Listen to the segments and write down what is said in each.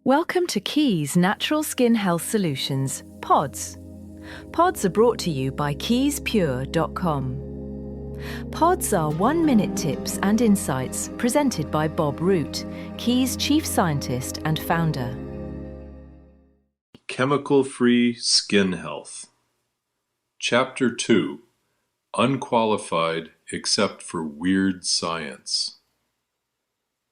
Welcome to Keys Natural Skin Health Solutions, PODS. PODS are brought to you by keyspure.com. PODS are 1-minute tips and insights presented by Bob Root, Keys Chief Scientist and Founder. Chemical-Free Skin Health. Chapter 2. Unqualified except for weird science.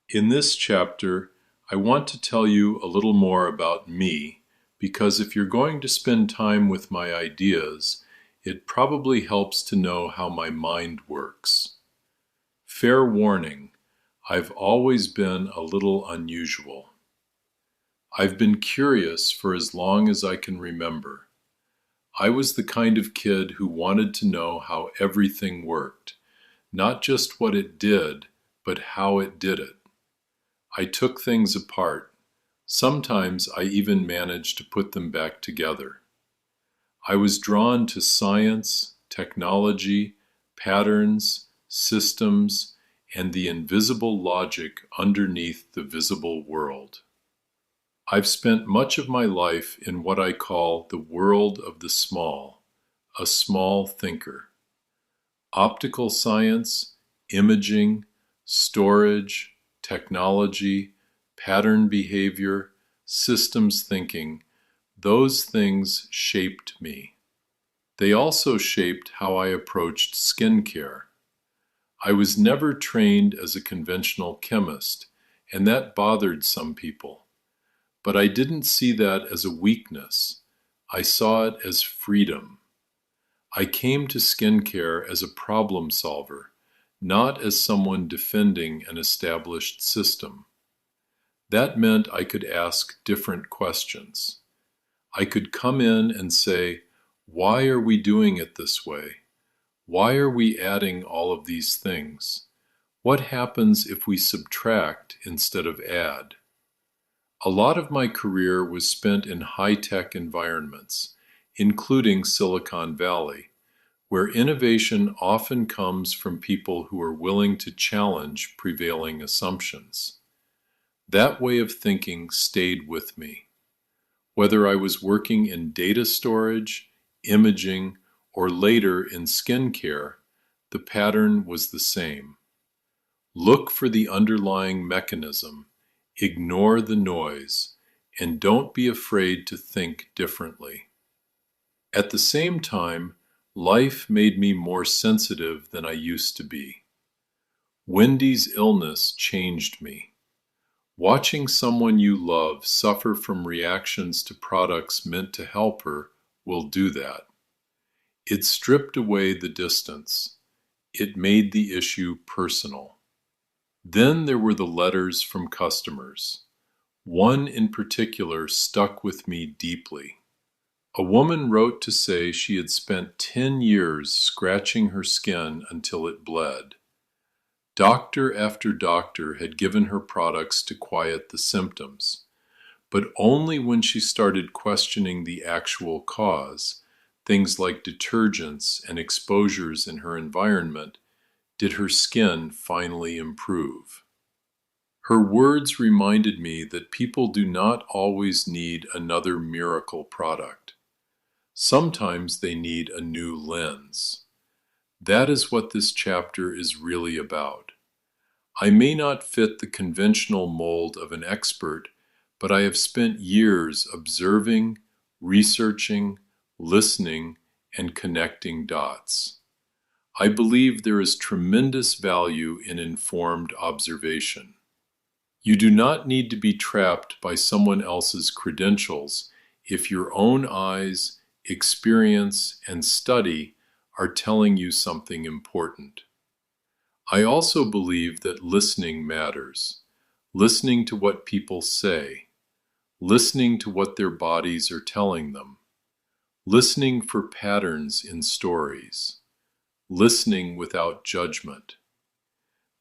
In this chapter, I want to tell you a little more about me, because if you're going to spend time with my ideas, it probably helps to know how my mind works. Fair warning, I've always been a little unusual. I've been curious for as long as I can remember. I was the kind of kid who wanted to know how everything worked, not just what it did, but how it did it. I took things apart. Sometimes I even managed to put them back together. I was drawn to science, technology, patterns, systems, and the invisible logic underneath the visible world. I've spent much of my life in what I call the world of the small, a small thinker. Optical science, imaging, storage, technology, pattern behavior, systems thinking, those things shaped me. They also shaped how I approached skincare. I was never trained as a conventional chemist, and that bothered some people. But I didn't see that as a weakness. I saw it as freedom. I came to skincare as a problem solver, not as someone defending an established system. That meant I could ask different questions. I could come in and say, why are we doing it this way? Why are we adding all of these things? What happens if we subtract instead of add? A lot of my career was spent in high-tech environments, including Silicon Valley, where innovation often comes from people who are willing to challenge prevailing assumptions. That way of thinking stayed with me. Whether I was working in data storage, imaging, or later in skincare, the pattern was the same. Look for the underlying mechanism, ignore the noise, and don't be afraid to think differently. At the same time, life made me more sensitive than I used to be. Wendy's illness changed me. Watching someone you love suffer from reactions to products meant to help her will do that. It stripped away the distance. It made the issue personal. Then there were the letters from customers. One in particular stuck with me deeply. A woman wrote to say she had spent 10 years scratching her skin until it bled. Doctor after doctor had given her products to quiet the symptoms, but only when she started questioning the actual cause, things like detergents and exposures in her environment, did her skin finally improve. Her words reminded me that people do not always need another miracle product. Sometimes they need a new lens. That is what this chapter is really about. I may not fit the conventional mold of an expert, but I have spent years observing, researching, listening, and connecting dots. I believe there is tremendous value in informed observation. You do not need to be trapped by someone else's credentials if your own eyes, experience, and study are telling you something important. I also believe that listening matters. Listening to what people say. Listening to what their bodies are telling them. Listening for patterns in stories. Listening without judgment.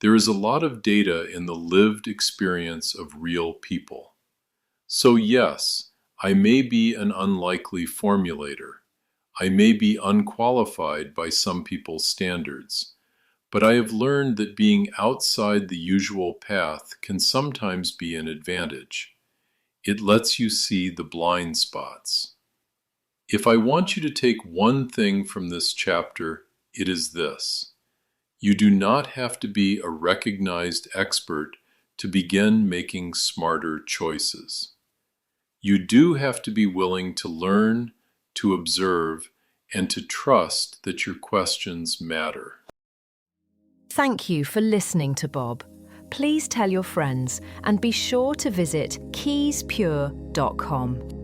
There is a lot of data in the lived experience of real people. So yes, I may be an unlikely formulator. I may be unqualified by some people's standards, but I have learned that being outside the usual path can sometimes be an advantage. It lets you see the blind spots. If I want you to take one thing from this chapter, it is this. You do not have to be a recognized expert to begin making smarter choices. You do have to be willing to learn, to observe, and to trust that your questions matter. Thank you for listening to Bob. Please tell your friends and be sure to visit keyspure.com.